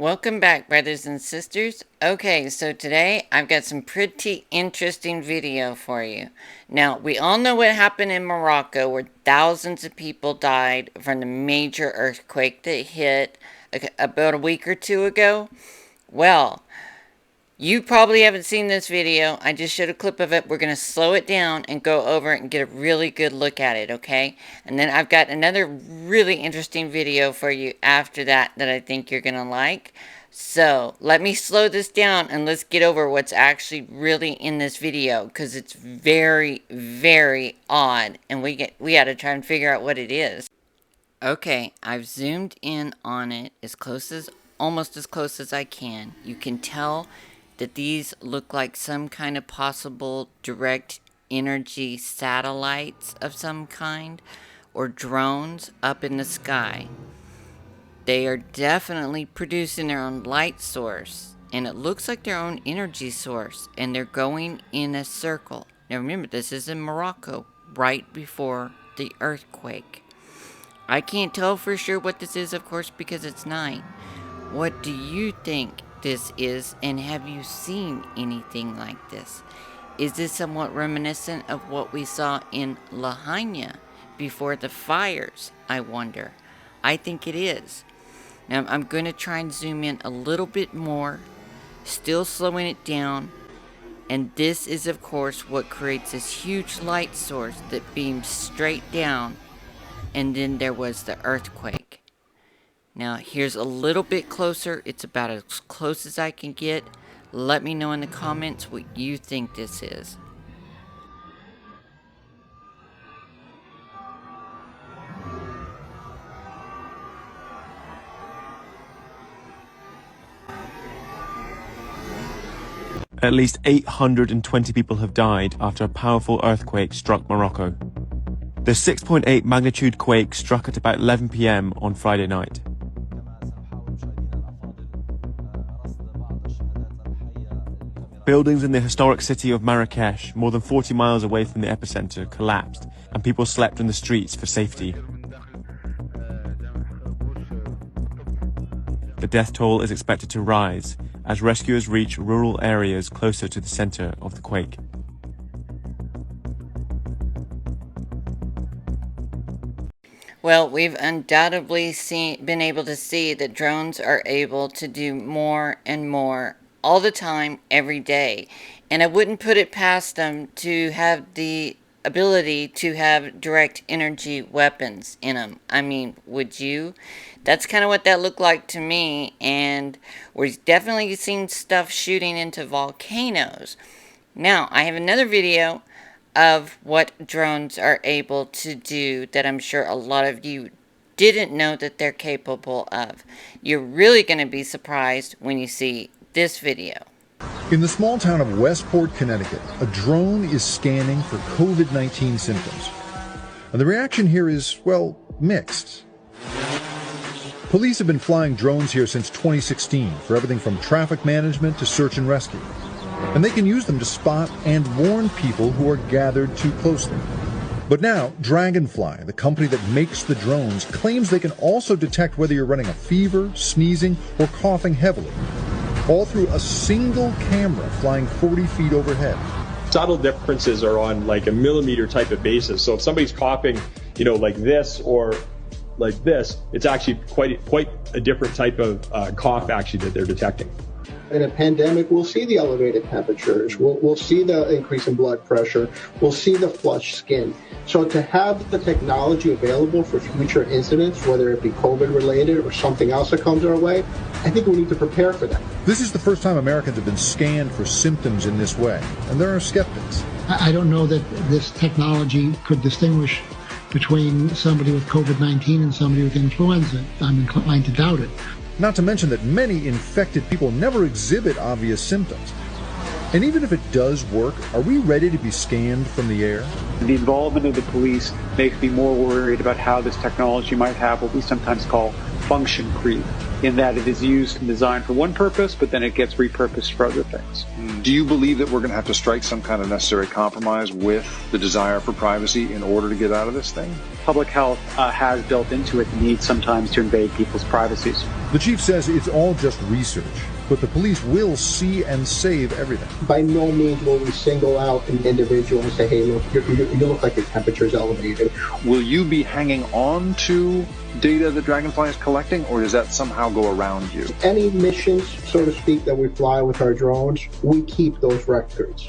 Welcome back, brothers and sisters. Okay, so today I've got some pretty interesting video for you. Now, we all know what happened in Morocco, where thousands of people died from the major earthquake that hit about a week or two ago. Well, you probably haven't seen this video. I just showed a clip of it. We're going to slow it down and go over it and get a really good look at it, okay? And then I've got another really interesting video for you after that I think you're going to like. So, let me slow this down and let's get over what's actually really in this video, because it's very, very odd, and we got to try and figure out what it is. Okay, I've zoomed in on it almost as close as I can. You can tell that these look like some kind of possible direct energy satellites of some kind, or drones up in the sky. They are definitely producing their own light source, and it looks like their own energy source, and they're going in a circle. Now remember, this is in Morocco, right before the earthquake. I can't tell for sure what this is, of course, because it's night. What do you think this is, and have you seen anything like this? Is this somewhat reminiscent of what we saw in Lahaina before the fires, I wonder? I think it is. Now I'm going to try and zoom in a little bit more, still slowing it down, and this is of course what creates this huge light source that beams straight down, and then there was the earthquake. Now, here's a little bit closer. It's about as close as I can get. Let me know in the comments what you think this is. At least 820 people have died after a powerful earthquake struck Morocco. The 6.8 magnitude quake struck at about 11 p.m. on Friday night. Buildings in the historic city of Marrakesh, more than 40 miles away from the epicenter, collapsed, and people slept in the streets for safety. The death toll is expected to rise as rescuers reach rural areas closer to the center of the quake. Well, we've undoubtedly been able to see that drones are able to do more and more all the time, every day. And I wouldn't put it past them to have the ability to have direct energy weapons in them. I mean, would you? That's kind of what that looked like to me. And we've definitely seen stuff shooting into volcanoes. Now, I have another video of what drones are able to do that I'm sure a lot of you didn't know that they're capable of. You're really going to be surprised when you see this video. In the small town of Westport, Connecticut, a drone is scanning for COVID-19 symptoms. And the reaction here is, well, mixed. Police have been flying drones here since 2016 for everything from traffic management to search and rescue. And they can use them to spot and warn people who are gathered too closely. But now, Dragonfly, the company that makes the drones, claims they can also detect whether you're running a fever, sneezing, or coughing heavily, all through a single camera flying 40 feet overhead. Subtle differences are on like a millimeter type of basis. So if somebody's coughing, like this or like this, it's actually quite a different type of cough actually that they're detecting. In a pandemic, we'll see the elevated temperatures, we'll see the increase in blood pressure, we'll see the flushed skin. So to have the technology available for future incidents, whether it be COVID related or something else that comes our way, I think we need to prepare for that. This is the first time Americans have been scanned for symptoms in this way, and there are skeptics. I don't know that this technology could distinguish between somebody with COVID-19 and somebody with influenza. I'm inclined to doubt it. Not to mention that many infected people never exhibit obvious symptoms. And even if it does work, are we ready to be scanned from the air? The involvement of the police makes me more worried about how this technology might have what we sometimes call function creep, in that it is used and designed for one purpose, but then it gets repurposed for other things. Do you believe that we're going to have to strike some kind of necessary compromise with the desire for privacy in order to get out of this thing? Public health has built into it the need sometimes to invade people's privacies. The chief says it's all just research, but the police will see and save everything. By no means will we single out an individual and say, hey, look, you look like your temperature is elevated. Will you be hanging on to data that Dragonfly is collecting, or does that somehow go around you? Any missions, so to speak, that we fly with our drones, we keep those records.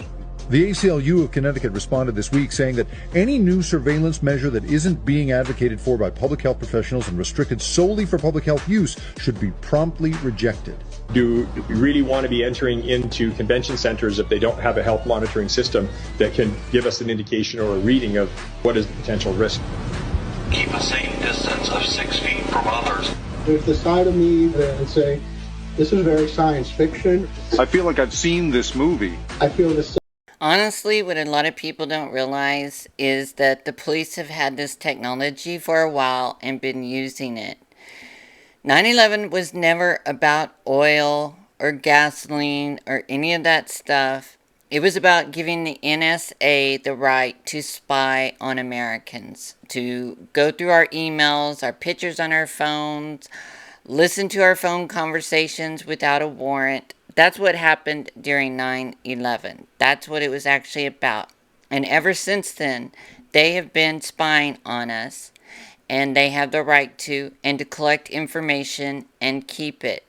The ACLU of Connecticut responded this week saying that any new surveillance measure that isn't being advocated for by public health professionals and restricted solely for public health use should be promptly rejected. Do we really want to be entering into convention centers if they don't have a health monitoring system that can give us an indication or a reading of what is the potential risk? Keep a safe distance of 6 feet from others. There's the side of me that say, this is very science fiction. I feel like I've seen this movie. I feel the same. Honestly, what a lot of people don't realize is that the police have had this technology for a while and been using it. 9/11 was never about oil or gasoline or any of that stuff. It was about giving the NSA the right to spy on Americans, to go through our emails, our pictures on our phones, listen to our phone conversations without a warrant. That's what happened during 9/11. That's what it was actually about. And ever since then, they have been spying on us, and they have the right to, and to collect information and keep it.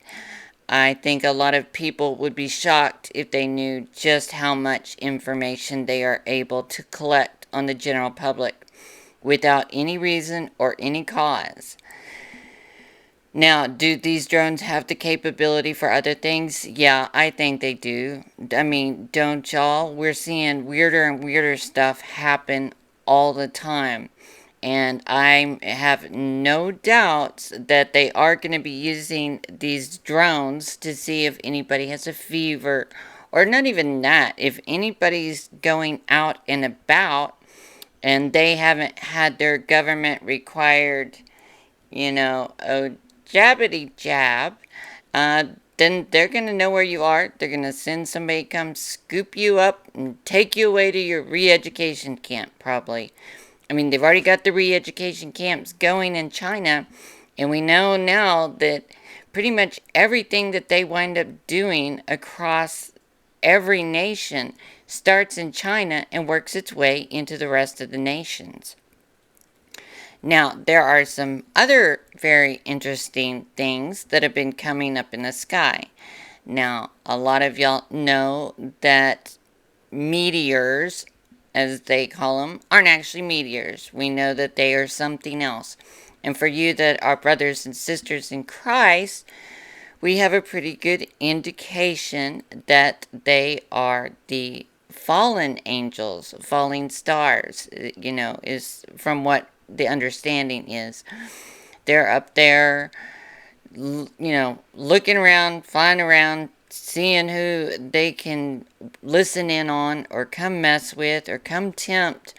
I think a lot of people would be shocked if they knew just how much information they are able to collect on the general public without any reason or any cause. Now, do these drones have the capability for other things? Yeah, I think they do. I mean, don't y'all? We're seeing weirder and weirder stuff happen all the time. And I have no doubts that they are going to be using these drones to see if anybody has a fever. Or not even that. If anybody's going out and about and they haven't had their government required, a jabbity jab, then they're going to know where you are. They're going to send somebody to come scoop you up and take you away to your re-education camp, probably. I mean, they've already got the re-education camps going in China, and we know now that pretty much everything that they wind up doing across every nation starts in China and works its way into the rest of the nations. Now, there are some other very interesting things that have been coming up in the sky. Now, a lot of y'all know that meteors, as they call them, aren't actually meteors. We know that they are something else. And for you that are brothers and sisters in Christ, we have a pretty good indication that they are the fallen angels, falling stars, is from what the understanding is. They're up there, looking around, flying around, seeing who they can listen in on or come mess with or come tempt.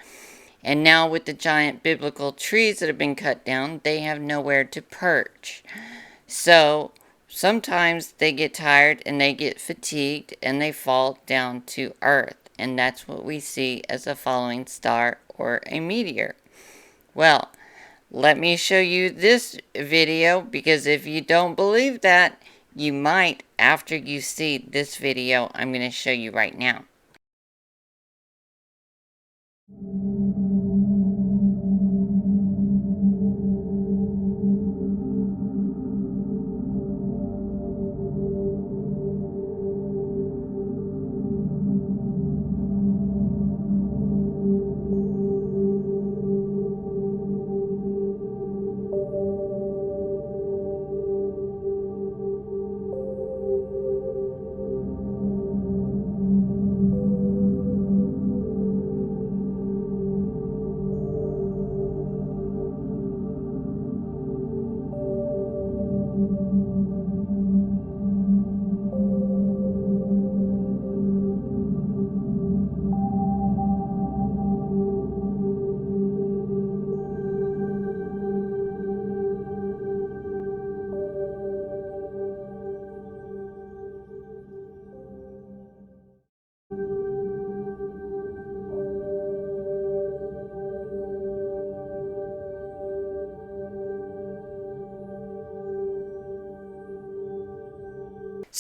And now with the giant biblical trees that have been cut down, they have nowhere to perch. So sometimes they get tired and they get fatigued and they fall down to earth. And that's what we see as a falling star or a meteor. Well, let me show you this video, because if you don't believe that, you might after you see this video I'm going to show you right now.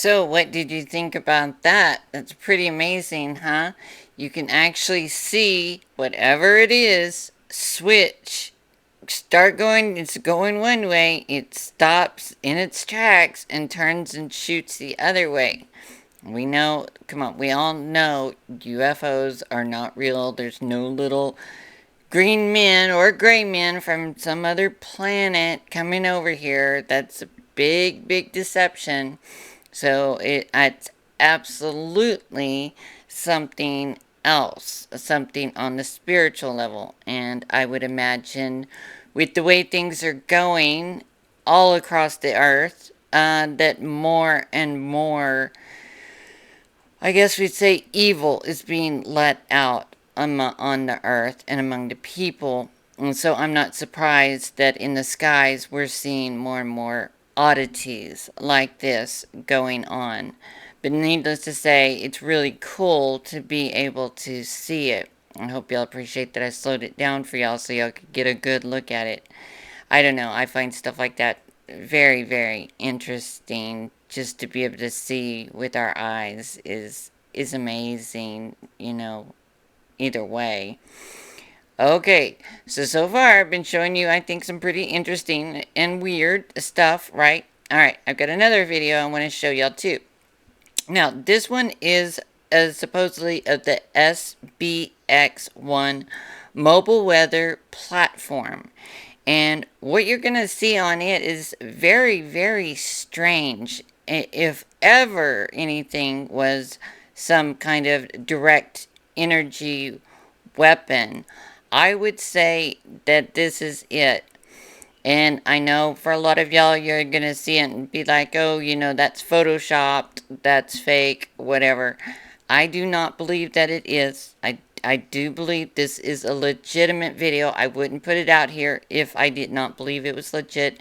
So, what did you think about that? That's pretty amazing, huh? You can actually see whatever it is switch, start going, it's going one way, it stops in its tracks and turns and shoots the other way. We know, come on, we all know UFOs are not real. There's no little green men or gray men from some other planet coming over here. That's a big, big deception. So it's absolutely something else, something on the spiritual level. And I would imagine with the way things are going all across the earth, that more and more, I guess we'd say, evil is being let out on the earth and among the people. And so I'm not surprised that in the skies we're seeing more and more oddities like this going on. But needless to say, it's really cool to be able to see it. I hope y'all appreciate that I slowed it down for y'all so y'all could get a good look at it. I don't know, I find stuff like that very, very interesting. Just to be able to see with our eyes is amazing, either way. Okay, so far I've been showing you, I think, some pretty interesting and weird stuff, right? Alright, I've got another video I want to show y'all too. Now, this one is supposedly of the SBX1 mobile weather platform. And what you're going to see on it is very, very strange. If ever anything was some kind of direct energy weapon, I would say that this is it. And I know for a lot of y'all, you're going to see it and be like, oh, that's photoshopped, that's fake, whatever. I do not believe that it is. I do believe this is a legitimate video. I wouldn't put it out here if I did not believe it was legit.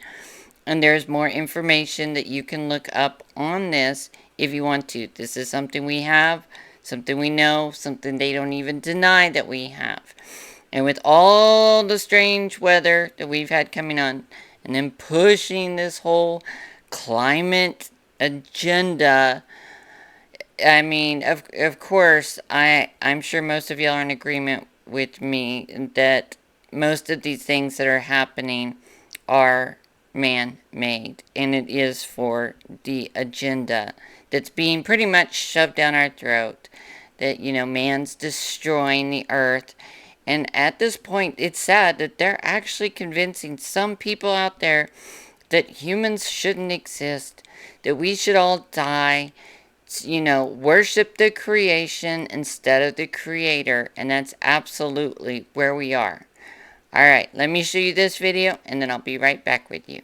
And there's more information that you can look up on this if you want to. This is something we have, something we know, something they don't even deny that we have. And with all the strange weather that we've had coming on, and then pushing this whole climate agenda, I mean, of course, I'm sure most of y'all are in agreement with me that most of these things that are happening are man-made, and it is for the agenda that's being pretty much shoved down our throat, that, man's destroying the earth. And at this point, it's sad that they're actually convincing some people out there that humans shouldn't exist, that we should all die, worship the creation instead of the creator. And that's absolutely where we are. Alright, let me show you this video, and then I'll be right back with you.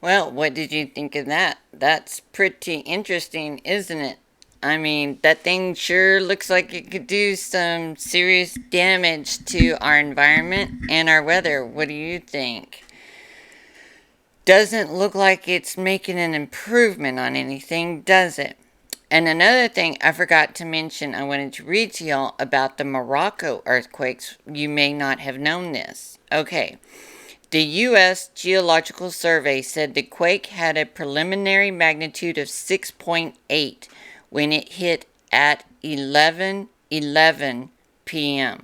Well, what did you think of that? That's pretty interesting, isn't it? I mean, that thing sure looks like it could do some serious damage to our environment and our weather. What do you think? Doesn't look like it's making an improvement on anything, does it? And another thing I forgot to mention, I wanted to read to y'all about the Morocco earthquakes. You may not have known this. Okay. The U.S. Geological Survey said the quake had a preliminary magnitude of 6.8 when it hit at 11:11 p.m.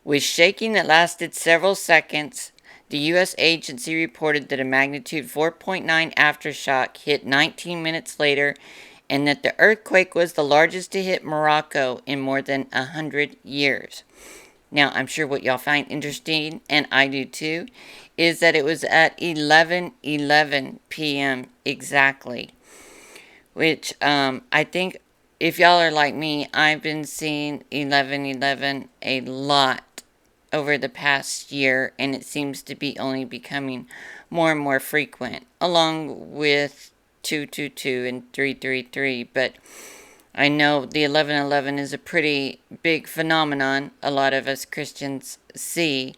With shaking that lasted several seconds, the U.S. agency reported that a magnitude 4.9 aftershock hit 19 minutes later, and that the earthquake was the largest to hit Morocco in more than 100 years. Now, I'm sure what y'all find interesting, and I do too, is that it was at 11:11 p.m. exactly. which I think if y'all are like me, I've been seeing 1111 a lot over the past year, and it seems to be only becoming more and more frequent, along with 222 and 333. But I know the 1111 is a pretty big phenomenon a lot of us Christians see,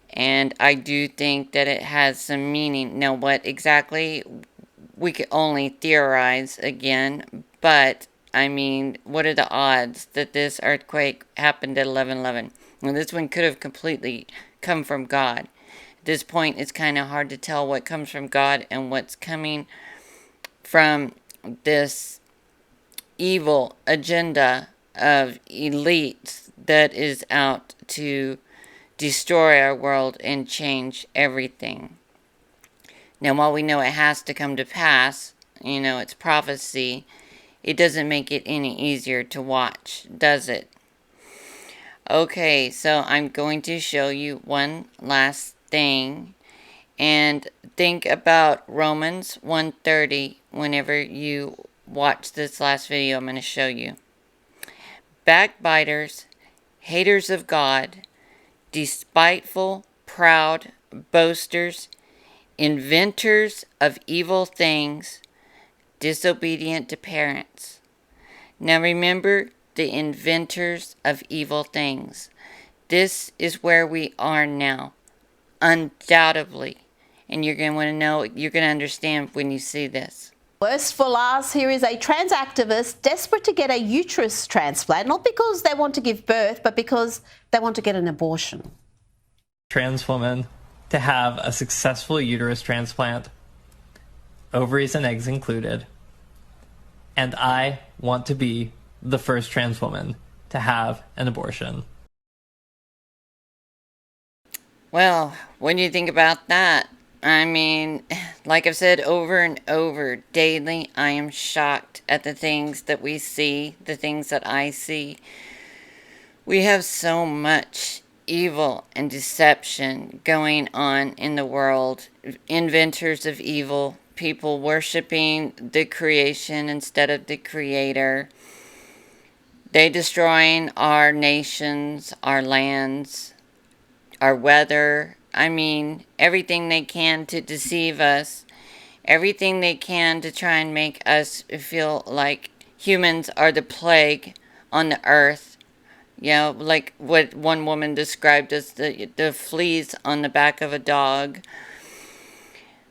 and I do think that it has some meaning. Now, what exactly, we could only theorize again, but I mean, what are the odds that this earthquake happened at 1111? Well, this one could have completely come from God. At this point, it's kind of hard to tell what comes from God and what's coming from this evil agenda of elites that is out to destroy our world and change everything. Now, while we know it has to come to pass, it's prophecy, it doesn't make it any easier to watch, does it? Okay, so I'm going to show you one last thing, and think about Romans 1:30 whenever you watch this last video I'm going to show you. Backbiters, haters of God, despiteful, proud, boasters, inventors of evil things, disobedient to parents. Now remember, the inventors of evil things. This is where we are now, undoubtedly. And you're going to want to know, you're going to understand when you see this. Worst for last, here is a trans activist desperate to get a uterus transplant, not because they want to give birth, but because they want to get an abortion. Trans woman to have a successful uterus transplant, ovaries and eggs included, and I want to be the first trans woman to have an abortion. Well, what do you think about that? I mean, like I've said over and over, daily, I am shocked at the things that we see, the things that I see. We have so much evil and deception going on in the world. Inventors of evil, people worshiping the creation instead of the creator. They destroying our nations, our lands, our weather. I mean, everything they can to deceive us. Everything they can to try and make us feel like humans are the plague on the earth. Like what one woman described as the fleas on the back of a dog.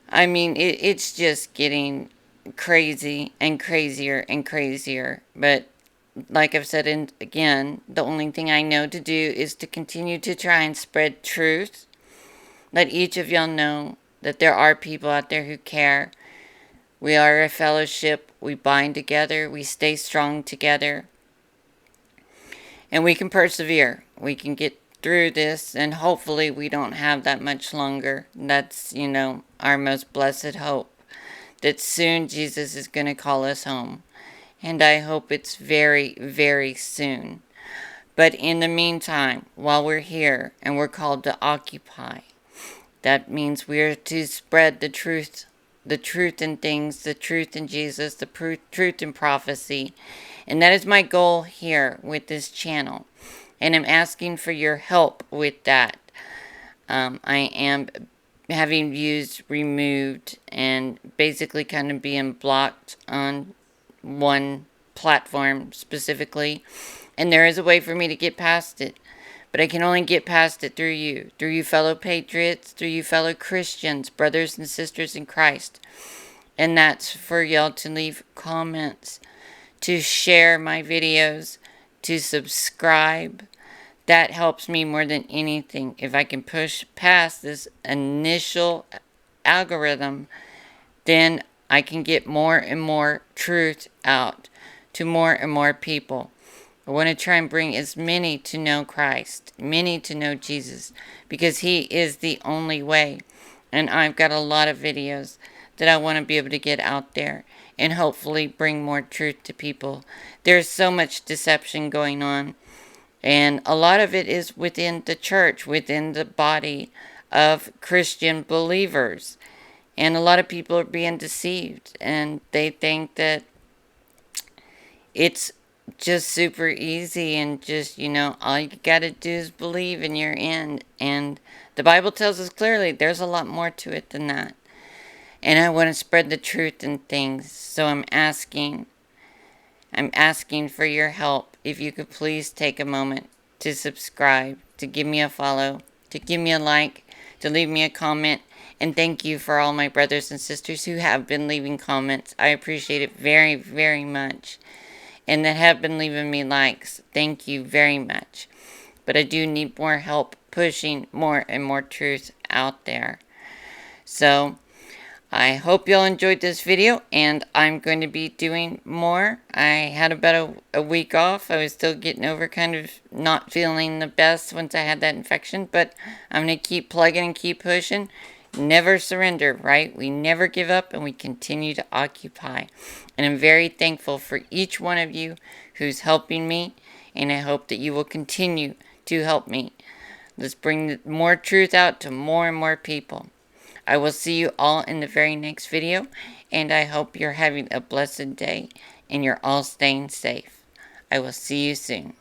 I mean, it's just getting crazy and crazier and crazier. But like I've said, and again, the only thing I know to do is to continue to try and spread truth. Let each of y'all know that there are people out there who care. We are a fellowship. We bind together. We stay strong together. And we can persevere. We can get through this, and hopefully we don't have that much longer. That's, our most blessed hope. That soon Jesus is going to call us home. And I hope it's very, very soon. But in the meantime, while we're here and we're called to occupy, that means we're to spread the truth in things, the truth in Jesus, the truth in prophecy. And that is my goal here with this channel. And I'm asking for your help with that. I am having views removed and basically kind of being blocked on one platform specifically. And there is a way for me to get past it. But I can only get past it through you fellow patriots, through you fellow Christians, brothers and sisters in Christ. And that's for y'all to leave comments, to share my videos, to subscribe. That helps me more than anything. If I can push past this initial algorithm, then I can get more and more truth out to more and more people. I want to try and bring as many to know Christ, many to know Jesus, because He is the only way. And I've got a lot of videos that I want to be able to get out there and hopefully bring more truth to people. There's so much deception going on, and a lot of it is within the church, within the body of Christian believers. And a lot of people are being deceived, and they think that it's just super easy, and just, all you gotta do is believe and you're in. And the Bible tells us clearly there's a lot more to it than that. And I want to spread the truth and things. So I'm asking for your help. If you could please take a moment to subscribe, to give me a follow, to give me a like, to leave me a comment. And thank you for all my brothers and sisters who have been leaving comments. I appreciate it very, very much. And that have been leaving me likes. Thank you very much. But I do need more help pushing more and more truth out there. So I hope y'all enjoyed this video, and I'm going to be doing more. I had about a week off. I was still getting over kind of not feeling the best once I had that infection, but I'm going to keep plugging and keep pushing. Never surrender, right? We never give up, and we continue to occupy. And I'm very thankful for each one of you who's helping me, and I hope that you will continue to help me. Let's bring more truth out to more and more people. I will see you all in the very next video, and I hope you're having a blessed day and you're all staying safe. I will see you soon.